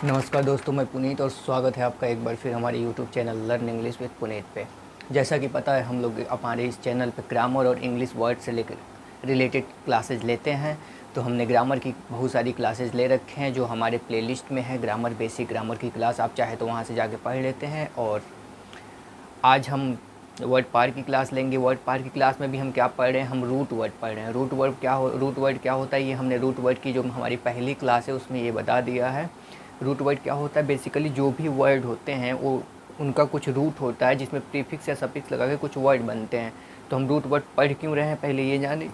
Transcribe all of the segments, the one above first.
नमस्कार दोस्तों, मैं पुनीत और स्वागत है आपका एक बार फिर हमारे YouTube channel learn English with Puneet पे। जैसा कि पता है, हम लोग हमारे इस चैनल पे ग्रामर और इंग्लिश वर्ड से लेकर रिलेटेड क्लासेस लेते हैं। तो हमने ग्रामर की बहुत सारी क्लासेस ले रखे हैं जो हमारे प्लेलिस्ट में है। ग्रामर बेसिक ग्रामर की क्लास आप चाहे तो वहाँ से जाके पढ़ लेते हैं। और आज हम वर्ड पार की क्लास लेंगे। वर्ड पार की क्लास में भी हम क्या पढ़ रहे हैं? हम रूट वर्ड पढ़ रहे हैं। रूट वर्ड क्या होता है, ये हमने रूट वर्ड की जो हमारी पहली क्लास है उसमें ये बता दिया है। रूट वर्ड क्या होता है? बेसिकली जो भी वर्ड होते हैं वो उनका कुछ रूट होता है जिसमें प्रीफिक्स या सफिक्स लगा के कुछ वर्ड बनते हैं। तो हम रूट वर्ड पढ़ क्यों रहे हैं, पहले ये जाने।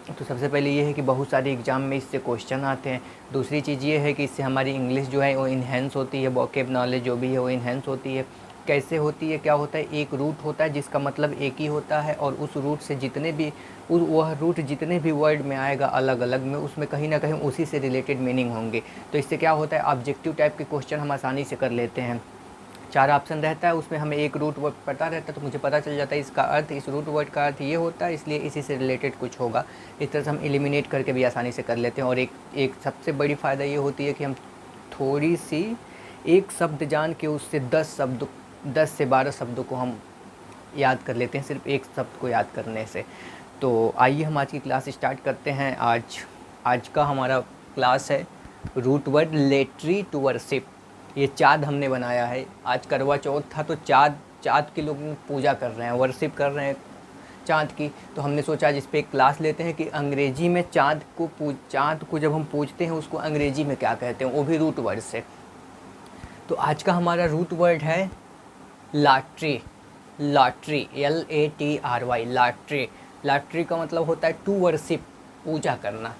तो सबसे पहले ये है कि बहुत सारे एग्ज़ाम में इससे क्वेश्चन आते हैं। दूसरी चीज़ ये है कि इससे हमारी इंग्लिश जो है वो इन्हेंस होती है, वोकैब नॉलेज जो भी है वो इन्हेंस होती है। कैसे होती है, क्या होता है? एक रूट होता है जिसका मतलब एक ही होता है, और उस रूट से वह रूट जितने भी वर्ड में आएगा अलग अलग में, उसमें कहीं ना कहीं उसी से रिलेटेड मीनिंग होंगे। तो इससे क्या होता है, ऑब्जेक्टिव टाइप के क्वेश्चन हम आसानी से कर लेते हैं। 4 ऑप्शन रहता है, उसमें हमें एक रूट वर्ड पता रहता है तो मुझे पता चल जाता है इसका अर्थ, इस रूट वर्ड का अर्थ ये होता है, इसलिए इसी से रिलेटेड कुछ होगा। इस तरह से हम एलिमिनेट करके भी आसानी से कर लेते हैं। और एक सबसे बड़ी फ़ायदा ये होती है कि हम थोड़ी सी एक शब्द जान के उससे 10 से 12 शब्दों को हम याद कर लेते हैं, सिर्फ एक शब्द को याद करने से। तो आइए हम आज की क्लास स्टार्ट करते हैं। आज का हमारा क्लास है रूट वर्ड लेटरी टू वर्शिप। ये चाँद हमने बनाया है। आज करवा चौथ था तो चाँद की लोग पूजा कर रहे हैं, वर्शिप कर रहे हैं चाँद की। तो हमने सोचा आज इस पर एक क्लास लेते हैं कि अंग्रेजी में चाँद को जब हम पूछते हैं उसको अंग्रेजी में क्या कहते हैं, वो भी रूट वर्ड से। तो आज का हमारा रूट वर्ड है lottery. Lottery LATRY, lottery. Lottery का मतलब होता है टू वर्शिप, पूजा करना।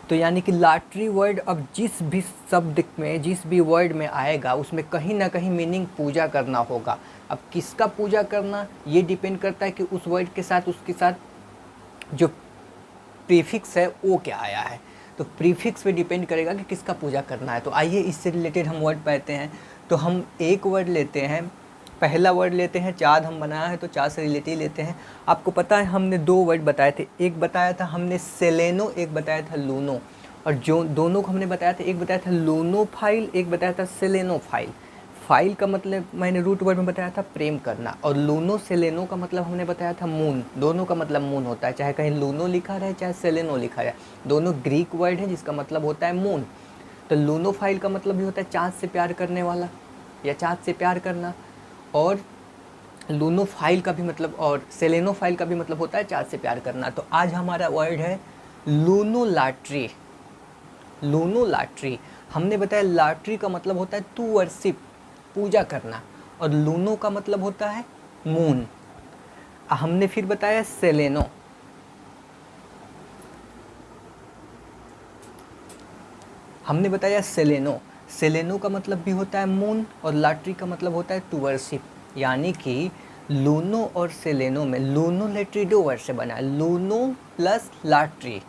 तो यानी कि लॉटरी वर्ड अब जिस भी शब्द में, जिस भी वर्ड में आएगा उसमें कहीं ना कहीं मीनिंग पूजा करना होगा। अब किसका पूजा करना, ये डिपेंड करता है कि उस वर्ड के साथ उसके साथ जो प्रीफिक्स है वो क्या आया है। तो प्रीफिक्स पे डिपेंड करेगा कि किसका पूजा करना है। तो आइए इससे रिलेटेड हम वर्ड पढ़ते हैं। तो हम एक वर्ड लेते हैं, पहला वर्ड लेते हैं चाँद। हम बनाया है तो चाँद से रिलेटेड लेते हैं। आपको पता है हमने 2 वर्ड बताए थे, एक बताया था हमने सेलेनो, एक बताया था लूनो। और जो दोनों को हमने बताया था, एक बताया था लूनोफाइल, एक बताया था सेलेनोफाइल। फाइल का मतलब मैंने रूट वर्ड में बताया था प्रेम करना, और लूनो सेलेनो का मतलब हमने बताया था मून। दोनों का मतलब मून होता है, चाहे कहीं लूनो लिखा रहे चाहे सेलेनो लिखा रहे, दोनों ग्रीक वर्ड है जिसका मतलब होता है मून। तो लूनोफाइल का मतलब भी होता है चाँद से प्यार करने वाला या चाँद से प्यार करना, और लूनोफाइल का भी मतलब, और सेलेनोफाइल का भी मतलब होता है चाँद से प्यार करना। तो आज हमारा वर्ड है लूनोलाट्री। लूनोलाट्री हमने बताया लॉटरी का मतलब होता है टू वर्शिप, पूजा करना, और लूनो का मतलब होता है मून। हमने फिर बताया सेलेनो। हमने बताया सेलेनो। सेलेनो का मतलब भी होता है मून, और लॉटरी का मतलब होता है टू वर्शिप। यानी कि लूनो और सेलेनो में, लूनो लेट्री 2 वर्ड से बना है, लूनो प्लस लॉटरी।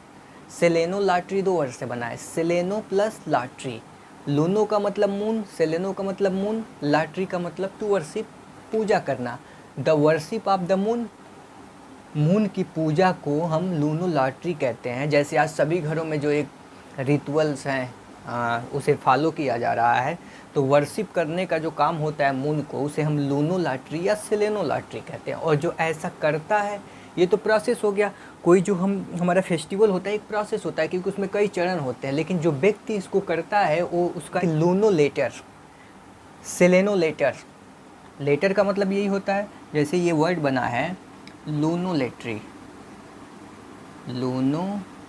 सेलेनो लॉटरी 2 वर्ड से बना है, सेलेनो प्लस लॉटरी। लूनो का मतलब मून, सेलेनो का मतलब मून, लॉटरी का मतलब टू वर्शिप, पूजा करना। The worship of the moon, moon की पूजा को हम लूनो लॉटरी कहते हैं। जैसे आज सभी घरों में जो एक रिचुअल्स हैं उसे फॉलो किया जा रहा है। तो वर्शिप करने का जो काम होता है मून को, उसे हम लूनो लॉटरी या सेलेनो लॉटरी कहते हैं। और जो ऐसा करता है, ये तो प्रोसेस हो गया। कोई जो हमारा फेस्टिवल होता है एक प्रोसेस होता है, क्योंकि उसमें कई चरण होते हैं। लेकिन जो व्यक्ति इसको करता है वो उसका लूनो लेटर, सेलेनो लेटर। लेटर का मतलब यही होता है, जैसे ये वर्ड बना है लूनोलेट्री, लूनो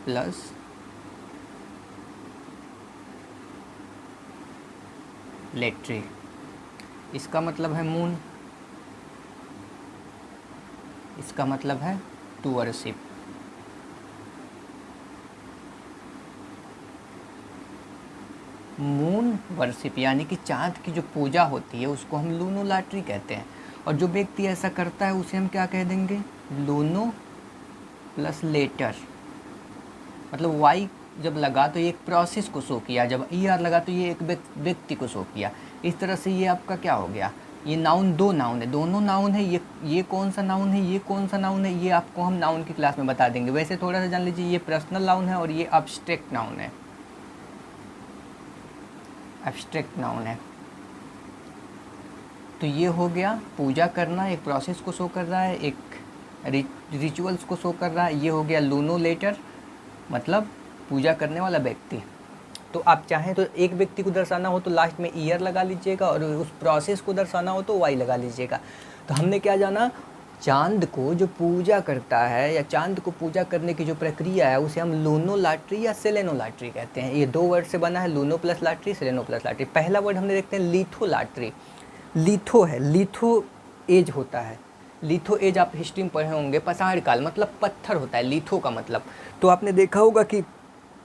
प्लस लेट्री, इसका मतलब है मून, इसका मतलब है टू वर्शिप। मून वर्शिप यानी कि चाँद की जो पूजा होती है उसको हम लूनो लॉटरी कहते हैं। और जो व्यक्ति ऐसा करता है उसे हम क्या कह देंगे? लूनो प्लस लेटर। मतलब वाई जब लगा तो ये एक प्रोसेस को शो किया, जब ER लगा तो ये एक व्यक्ति को शो किया। इस तरह से ये आपका क्या हो गया? ये नाउन, 2 नाउन है, दोनों नाउन है। ये कौन सा नाउन है, ये कौन सा नाउन है, ये आपको हम नाउन की क्लास में बता देंगे। वैसे थोड़ा सा जान लीजिए, ये पर्सनल नाउन है और ये अब्स्ट्रैक्ट नाउन है। एब्स्ट्रैक्ट नाउन है। तो ये हो गया पूजा करना, एक प्रोसेस को शो कर रहा है, एक रिचुअल्स को शो कर रहा है। ये हो गया लूनोलेटर, मतलब पूजा करने वाला व्यक्ति। तो आप चाहें तो एक व्यक्ति को दर्शाना हो तो लास्ट में ईयर लगा लीजिएगा, और उस प्रोसेस को दर्शाना हो तो वाई लगा लीजिएगा। तो हमने क्या जाना, चांद को जो पूजा करता है या चांद को पूजा करने की जो प्रक्रिया है उसे हम लूनोलाट्री या सेलेनोलाट्री कहते हैं। ये 2 वर्ड से बना है, लूनो प्लस लाट्री, सेलेनो प्लस लाट्री। पहला वर्ड हमने देखते हैं लिथोलाट्री। लिथो है, लिथो एज होता है। लिथो एज आप हिस्ट्री में पढ़े होंगे, पसार काल मतलब पत्थर होता है लिथो का मतलब। तो आपने देखा होगा कि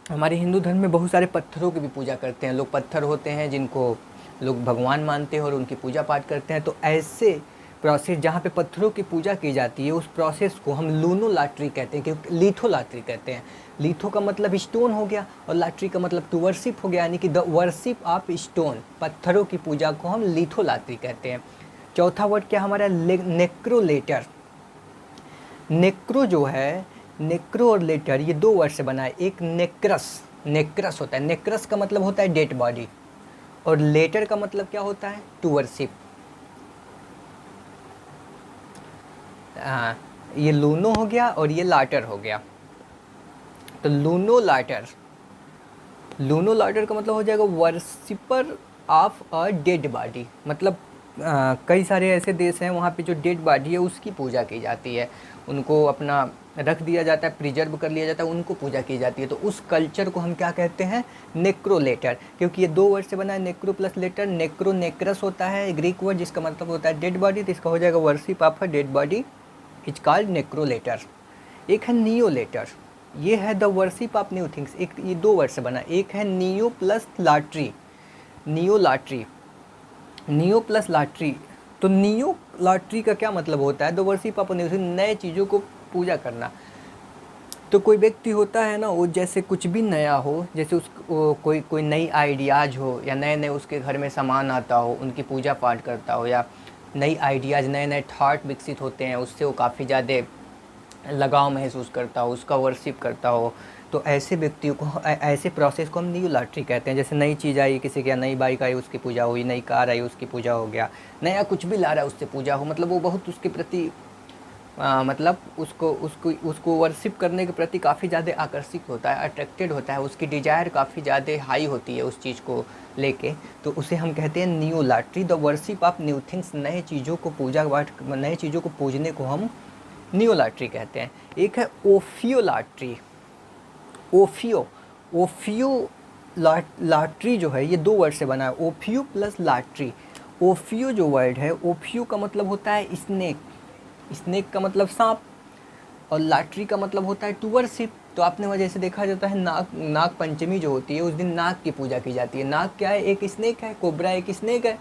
हमारे हिंदू धर्म में बहुत सारे पत्थरों की भी पूजा करते हैं लोग। पत्थर होते हैं जिनको लोग भगवान मानते हैं और उनकी पूजा पाठ करते हैं। तो ऐसे प्रोसेस जहाँ पे पत्थरों की पूजा की जाती है उस प्रोसेस को हम लूनोलाट्री कहते हैं, क्योंकि लिथोलाट्री कहते हैं। लिथो का मतलब स्टोन हो गया और लाट्री का मतलब टू वर्शिप हो गया, यानी कि द वर्शिप ऑफ स्टोन। पत्थरों की पूजा को हम लिथोलाट्री कहते हैं। चौथा वर्ड क्या हमारा, नेक्रोलेटर। नेक्रो जो है, नेक्रो और लेटर ये 2 वर्ड से बना है। एक नेक्रस, नेक्रस होता है, नेक्रस का मतलब होता है डेड बॉडी, और लेटर का मतलब क्या होता है, टू वर्शिप। हाँ, ये लूनो हो गया और ये लाटर हो गया। तो लूनो लाटर, लूनो लाटर का मतलब हो जाएगा worshipper of a dead body. मतलब कई सारे ऐसे देश हैं वहाँ पे जो डेड बॉडी है उसकी पूजा की जाती है, उनको अपना रख दिया जाता है, प्रिजर्व कर लिया जाता है, उनको पूजा की जाती है। तो उस कल्चर को हम क्या कहते हैं, नेक्रोलेटर। क्योंकि ये 2 वर्ड से बना है, नेक्रो प्लस लेटर। नेक्रो नेक्रस होता है ग्रीक वर्ड जिसका मतलब होता है डेड बॉडी, तो इसका हो जाएगा worship of a dead body is called necrolatry. एक है नियोलेटर, ये है the worship of new things. एक ये 2 वर्ड से बना, एक है neo plus latry, neolatry, neo plus latry. तो नियो लाट्री का क्या मतलब होता है, the worship of new things, नए चीज़ों को पूजा करना। तो कोई व्यक्ति होता है ना, वो जैसे कुछ भी नया हो, जैसे कोई नई आइडियाज़ हो या नए नए उसके घर में सामान आता हो, उनकी पूजा पाठ करता हो, या नई आइडियाज़, नए नए थॉट विकसित होते हैं, उससे वो काफ़ी ज़्यादा लगाव महसूस करता हो, उसका वर्शिप करता हो। तो ऐसे व्यक्तियों को, ऐसे प्रोसेस को हम नियोलाट्री कहते हैं। जैसे नई चीज़ आई किसी के, नई बाइक आई उसकी पूजा हुई, नई कार आई उसकी पूजा हो गया, नया कुछ भी ला रहा है उससे पूजा हो। मतलब वो बहुत उसके प्रति मतलब उसको वर्शिप करने के प्रति काफ़ी ज़्यादा आकर्षित होता है, अट्रैक्टेड होता है, उसकी डिजायर काफ़ी ज़्यादा हाई होती है उस चीज़ को लेके। तो उसे हम कहते हैं neolatry, the worship of new things. नए चीज़ों को पूजा पाठ, नए चीज़ों को पूजने को हम नियोलाट्री कहते हैं। एक है ओफियोलाट्री। ओफियो लाट्री जो है ये 2 वर्ड से बना है, ओफियो प्लस लाट्री। ओफियो जो वर्ड है, ओफियो का मतलब होता है स्नेक, स्नेक का मतलब सांप, और लाट्री का मतलब होता है टू वर्शिप। तो आपने वजह से देखा जाता है नाग पंचमी जो होती है उस दिन नाग की पूजा की जाती है। नाग क्या है, एक स्नेक है, कोबरा एक स्नेक है।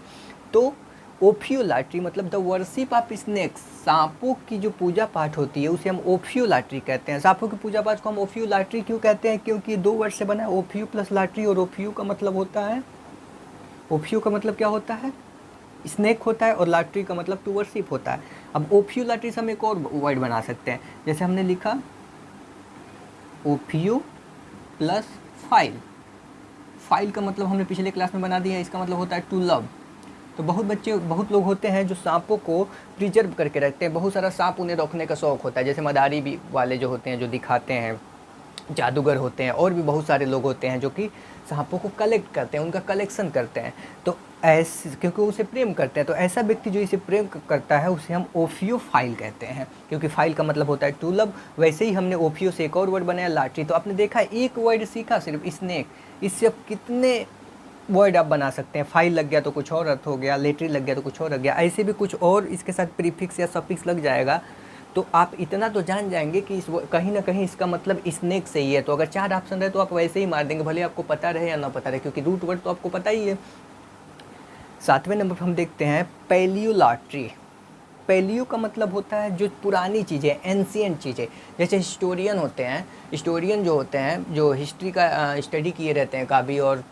तो ओफियोलाट्री मतलब द वर्शिप ऑफ स्नेक्स, सांपों की जो पूजा पाठ होती है उसे हम ओफियोलाट्री कहते हैं। सांपों की पूजा पाठ को हम ओफियोलाट्री क्यों कहते हैं, क्योंकि 2 वर्ड से बना है, ओफियो प्लस लाट्री। और ओफियो का मतलब होता है, ओफियो का मतलब क्या होता है, स्नेक होता है, और लाट्री का मतलब टू वर्शिप होता है। अब ओफियोलाट्री से हम एक और वर्ड बना सकते हैं, जैसे हमने लिखा ओफियो प्लस फाइल। फाइल का मतलब हमने पिछले क्लास में बना दिया, इसका मतलब होता है टू लव। तो बहुत लोग होते हैं जो सांपों को प्रिजर्व करके रखते हैं, बहुत सारा सांप उन्हें रखने का शौक़ होता है। जैसे मदारी भी वाले जो होते हैं जो दिखाते हैं, जादूगर होते हैं, और भी बहुत सारे लोग होते हैं जो कि सांपों को कलेक्ट करते हैं, उनका कलेक्शन करते हैं। तो ऐसे क्योंकि उसे प्रेम करते हैं, तो ऐसा व्यक्ति जो इसे प्रेम करता है उसे हम ओफियोफाइल कहते हैं, क्योंकि फाइल का मतलब होता है टू लव। वैसे ही हमने ओफियो से एक और वर्ड बनाया लाट्री। तो आपने देखा एक वर्ड सीखा सिर्फ स्नेक, इससे अब कितने वर्ड आप बना सकते हैं। फाइल लग गया तो कुछ और अर्थ हो गया, लेटरी लग गया तो कुछ और लग गया, ऐसे भी कुछ और इसके साथ प्रीफिक्स या सफिक्स लग जाएगा। तो आप इतना तो जान जाएंगे कि कहीं ना कहीं इसका मतलब स्नेक से ही है। तो अगर 4 ऑप्शन रहे तो आप वैसे ही मार देंगे, भले आपको पता रहे या ना पता रहे, क्योंकि रूट वर्ड तो आपको पता ही है। 7वें नंबर पर हम देखते हैं पैलियोलाट्री। पैलियो का मतलब होता है जो पुरानी चीज़ें, एंशिएंट चीज़ें। जैसे हिस्टोरियन होते हैं, हिस्टोरियन जो होते हैं जो हिस्ट्री का स्टडी किए रहते हैं काफ़ी, और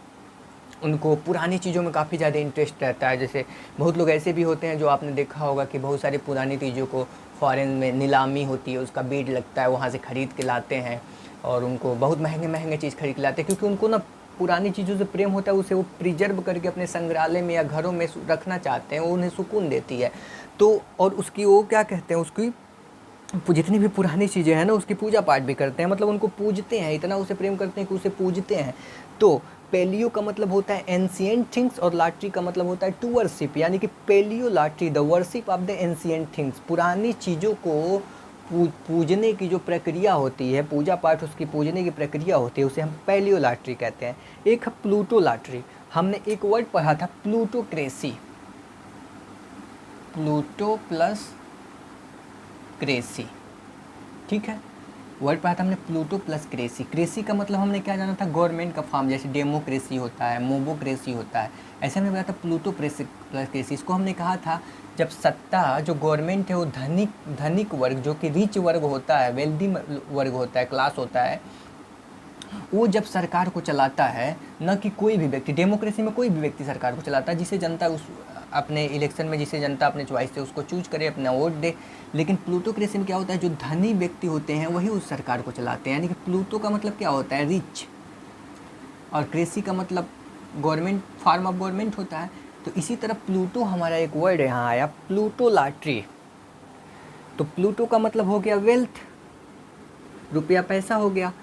उनको पुरानी चीज़ों में काफ़ी ज़्यादा इंटरेस्ट रहता है। जैसे बहुत लोग ऐसे भी होते हैं जो आपने देखा होगा कि बहुत सारी पुरानी चीज़ों को फॉरेन में नीलामी होती है, उसका बिड लगता है, वहाँ से ख़रीद के लाते हैं, और उनको बहुत महंगे महंगे चीज़ खरीद के लाते हैं, क्योंकि उनको ना पुरानी चीज़ों से प्रेम होता है उसे वो प्रिजर्व करके अपने संग्रहालय में या घरों में रखना चाहते हैं, वो उन्हें सुकून देती है। तो और उसकी वो क्या कहते हैं, उसकी जितनी भी पुरानी चीज़ें हैं ना उसकी पूजा पाठ भी करते हैं, मतलब उनको पूजते हैं, इतना उसे प्रेम करते हैं कि उसे पूजते हैं। तो पेलियो का मतलब होता है एंशिएंट थिंग्स और लाट्री का मतलब होता है टू वर्शिप, यानी कि paleolatry the worship of the ancient things, पुरानी चीज़ों को पूजने की जो प्रक्रिया होती है, पूजा पाठ उसकी पूजने की प्रक्रिया होती है, उसे हम पेलियो लाट्री कहते हैं। एक है प्लूटो लाट्री, हमने एक वर्ड पढ़ा था प्लूटोक्रेसी, प्लूटो प्लस क्रेसी, ठीक है, वर्ड पढ़ा था हमने प्लूटो प्लस क्रेसी। क्रेसी का मतलब हमने क्या जाना था, गवर्नमेंट का फॉर्म, जैसे डेमोक्रेसी होता है, मोबोक्रेसी होता है, ऐसे हमने बताया था प्लूटो प्लस क्रेसी। इसको हमने कहा था जब सत्ता जो गवर्नमेंट है वो धनिक वर्ग, जो कि रिच वर्ग होता है, वेल्दी वर्ग होता है, क्लास होता है, वो जब सरकार को चलाता है, न कि कोई भी व्यक्ति, डेमोक्रेसी में कोई भी व्यक्ति सरकार को चलाता है, जिसे जनता उस अपने इलेक्शन में जिसे जनता अपने चॉइस से उसको चूज करे, अपना वोट दे। लेकिन प्लूटोक्रेसी में क्या होता है, जो धनी व्यक्ति होते हैं वही उस सरकार को चलाते हैं, यानी कि प्लूटो का मतलब क्या होता है, रिच, और क्रेसी का मतलब गवर्नमेंट, फॉर्म ऑफ गवर्नमेंट होता है। तो इसी तरह प्लूटो हमारा एक वर्ड यहाँ आया, प्लूटो लाट्री। तो प्लूटो का मतलब हो गया वेल्थ, रुपया पैसा हो गया,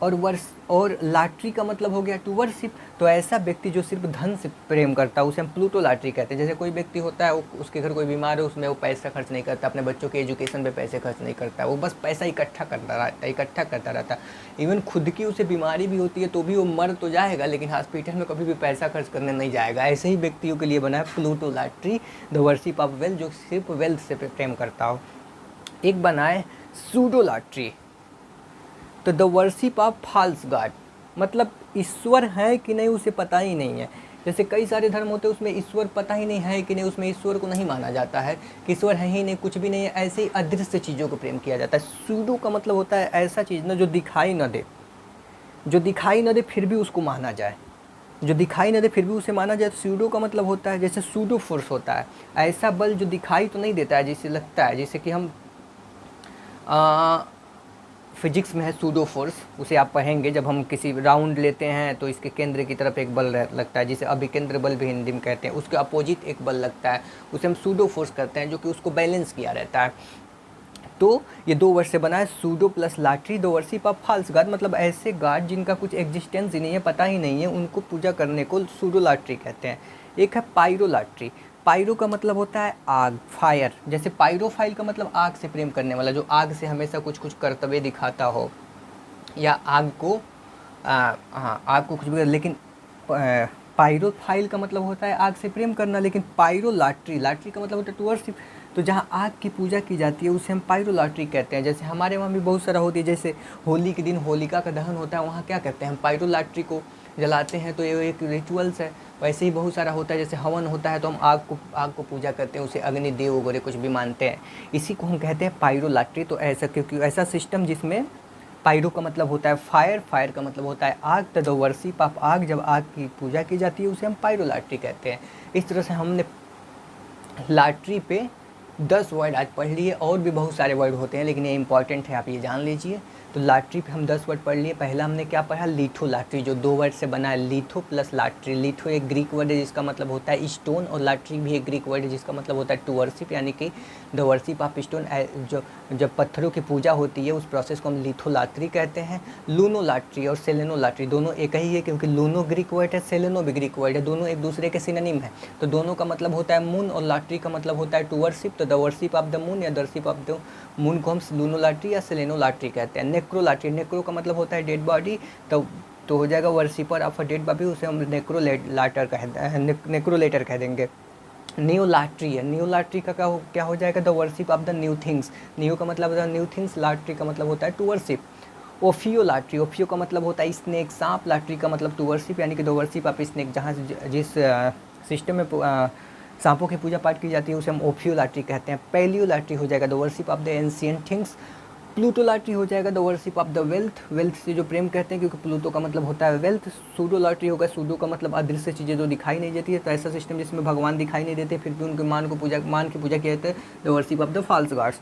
और लाट्री का मतलब हो गया टू वर्शिप। तो ऐसा व्यक्ति जो सिर्फ धन से प्रेम करता है उसे हम प्लूटो लाट्री कहते हैं। जैसे कोई व्यक्ति होता है, उसके घर कोई बीमार है, उसमें वो पैसा खर्च नहीं करता, अपने बच्चों के एजुकेशन पे पैसे खर्च नहीं करता, वो बस पैसा इकट्ठा करता रहता है। इवन खुद की उसे बीमारी भी होती है तो भी वो मर तो जाएगा, लेकिन हॉस्पिटल में कभी भी पैसा खर्च करने नहीं जाएगा। ऐसे ही व्यक्तियों के लिए बना है plutolatry, the worship of wealth, जो सिर्फ वेल्थ से प्रेम करता हो। एक बना है सूडो लाट्री, तो the worship of false god, मतलब ईश्वर है कि नहीं उसे पता ही नहीं है। जैसे कई सारे धर्म होते हैं उसमें ईश्वर पता ही नहीं है कि नहीं, उसमें ईश्वर को नहीं माना जाता है कि ईश्वर है ही नहीं, कुछ भी नहीं है, ऐसे ही अदृश्य चीज़ों को प्रेम किया जाता है। सूडो का मतलब होता है ऐसा चीज़ ना जो दिखाई न दे, जो दिखाई न दे फिर भी उसको माना जाए, जो दिखाई न दे फिर भी उसे माना जाए। तो सूडो का मतलब होता है जैसे सूडो फोर्स होता है, ऐसा बल जो दिखाई तो नहीं देता है, जिससे लगता है, जैसे कि हम फिजिक्स में है सूडो फोर्स, उसे आप पढ़ेंगे जब हम किसी राउंड लेते हैं तो इसके केंद्र की तरफ एक बल लगता है, जिसे अभिकेंद्र बल भी हिंदी में कहते हैं, उसके अपोजिट एक बल लगता है, उसे हम सूडो फोर्स करते हैं, जो कि उसको बैलेंस किया रहता है। तो ये दो वर्ड से बना है, सूडो प्लस लाट्री, दो वर्शिप ऑफ फॉल्स गॉड, मतलब ऐसे गॉड जिनका कुछ एग्जिस्टेंस ही नहीं है, पता ही नहीं है, उनको पूजा करने को सूडो लाट्री कहते हैं। एक है पायरो लाट्री, पायरो का मतलब होता है आग, फायर, जैसे पायरोफाइल का मतलब आग से प्रेम करने वाला, जो आग से हमेशा कुछ कर्तव्य दिखाता हो, या आग को आग को कुछ भी, लेकिन पायरोफाइल का मतलब होता है आग से प्रेम करना। लेकिन पायरो लाट्री, लाट्री का मतलब होता है टू वर्शिप, तो जहाँ आग की पूजा की जाती है उसे हम पायरो लाट्री कहते हैं। जैसे हमारे वहाँ भी बहुत सारा होती है, जैसे होली के दिन होलिका का दहन होता है, वहाँ क्या करते हैं, हम पायरो लाट्री को जलाते हैं, तो ये एक रिचुअल्स है। वैसे ही बहुत सारा होता है, जैसे हवन होता है तो हम आग को पूजा करते हैं, उसे अग्नि देव वगैरह कुछ भी मानते हैं, इसी को हम कहते हैं पायरो लाट्री। तो ऐसा, क्योंकि ऐसा सिस्टम जिसमें पायरो का मतलब होता है फायर, फायर का मतलब होता है आग, तो द वर्शिप ऑफ आग, जब आग की पूजा की जाती है उसे हम पायरो लाट्री कहते हैं। इस तरह से हमने लाट्री पे 10 वर्ड आज पढ़ लिए, और भी बहुत सारे वर्ड होते हैं लेकिन ये इंपॉर्टेंट है, आप ये जान लीजिए। तो लाट्री पे हम 10 वर्ड पढ़ लिए। पहला हमने क्या पढ़ा, लिथो लाट्री, जो 2 वर्ड से बना है, लिथो प्लस लाट्री। लिथो एक ग्रीक वर्ड है जिसका मतलब होता है स्टोन, और लाट्री भी एक ग्रीक वर्ड है जिसका मतलब होता है टू वर्शिप, यानी कि द वर्शिप ऑफ स्टोन। जो जब पत्थरों की पूजा होती है उस प्रोसेस को हम लिथो लाट्री कहते हैं। लूनो लाट्री और सेलेनो लाट्री दोनों एक ही है, क्योंकि लूनो ग्रीक वर्ड है, सेलेनो भी ग्रीक वर्ड है, दोनों एक दूसरे के सिनोनिम है। तो दोनों का मतलब होता है मून, और लाट्री का मतलब होता है टू वर्शिप। तो the worship of the moon या the worship of the moon को हम लूनो लाट्री या सेलेनो लाट्री कहते हैं। नेक्रो लाट्री, नेक्रो का मतलब होता है डेड बॉडी, तो हो जाएगा worshipper of a dead body, उसे हम नेक्रोलेटर कह देंगे। न्यू लाट्री है, न्यू लाट्री का क्या हो जाएगा, the worship of the new things. New का मतलब होता है न्यू थिंग्स, लाट्री का मतलब होता है टू वर्शिप। ओफियो लाट्री, ओफियो का मतलब होता है स्नेक, सांप। लाट्री का मतलब टू वर्शिप, यानी कि द वर्शिप ऑफ स्नेक। जहाँ जिस सिस्टम में सांपों की पूजा पाठ की जाती है उसे हम ओफियो लाट्री कहते हैं। पेलियो लाट्री हो जाएगा the worship of the ancient things. Plutolatry हो जाएगा the worship of the wealth, wealth से जो प्रेम करते हैं, क्योंकि प्लूटो का मतलब होता है वेल्थ। सूडो लाट्री होगा, सूडो का मतलब अदृश्य चीज़ें जो दिखाई नहीं देती है, तो ऐसा सिस्टम जिसमें भगवान दिखाई नहीं देते फिर भी उनके मान की पूजा किया जाता है, the worship of the false gods.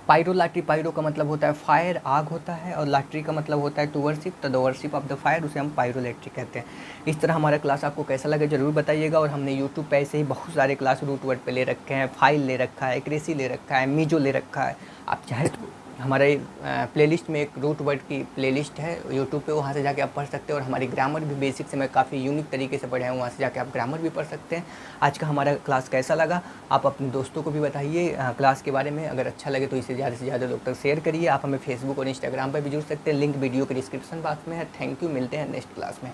Pyrolatry, pyro का मतलब होता है फायर, आग होता है, और लाटरी का मतलब होता है टू वर्शिप, तो the worship of the fire, उसे हम पायरो लाटरी कहते हैं। इस तरह हमारा क्लास आपको कैसा लगे ज़रूर बताइएगा। और हमने यूट्यूब पे ऐसे ही बहुत सारे क्लास रूट वर्ड पे ले रखे हैं, फाइल ले रखा है, एक्रेसी ले रखा है, मीजो ले रखा है। आप चाहे तो हमारे प्लेलिस्ट में एक रूट वर्ड की प्लेलिस्ट है यूट्यूब पे, वहाँ से जाके आप पढ़ सकते हैं। और हमारी ग्रामर भी बेसिक से मैं काफ़ी यूनिक तरीके से पढ़े हैं, वहाँ से जाके आप ग्रामर भी पढ़ सकते हैं। आज का हमारा क्लास कैसा लगा आप अपने दोस्तों को भी बताइए क्लास के बारे में। अगर अच्छा लगे तो इसे ज़्यादा से ज़्यादा लोग तक शेयर करिए। आप हमें फेसबुक और इंस्टाग्राम पर भी जुड़ सकते हैं, लिंक वीडियो के डिस्क्रिप्शन बॉक्स में है। थैंक यू, मिलते हैं नेक्स्ट क्लास में।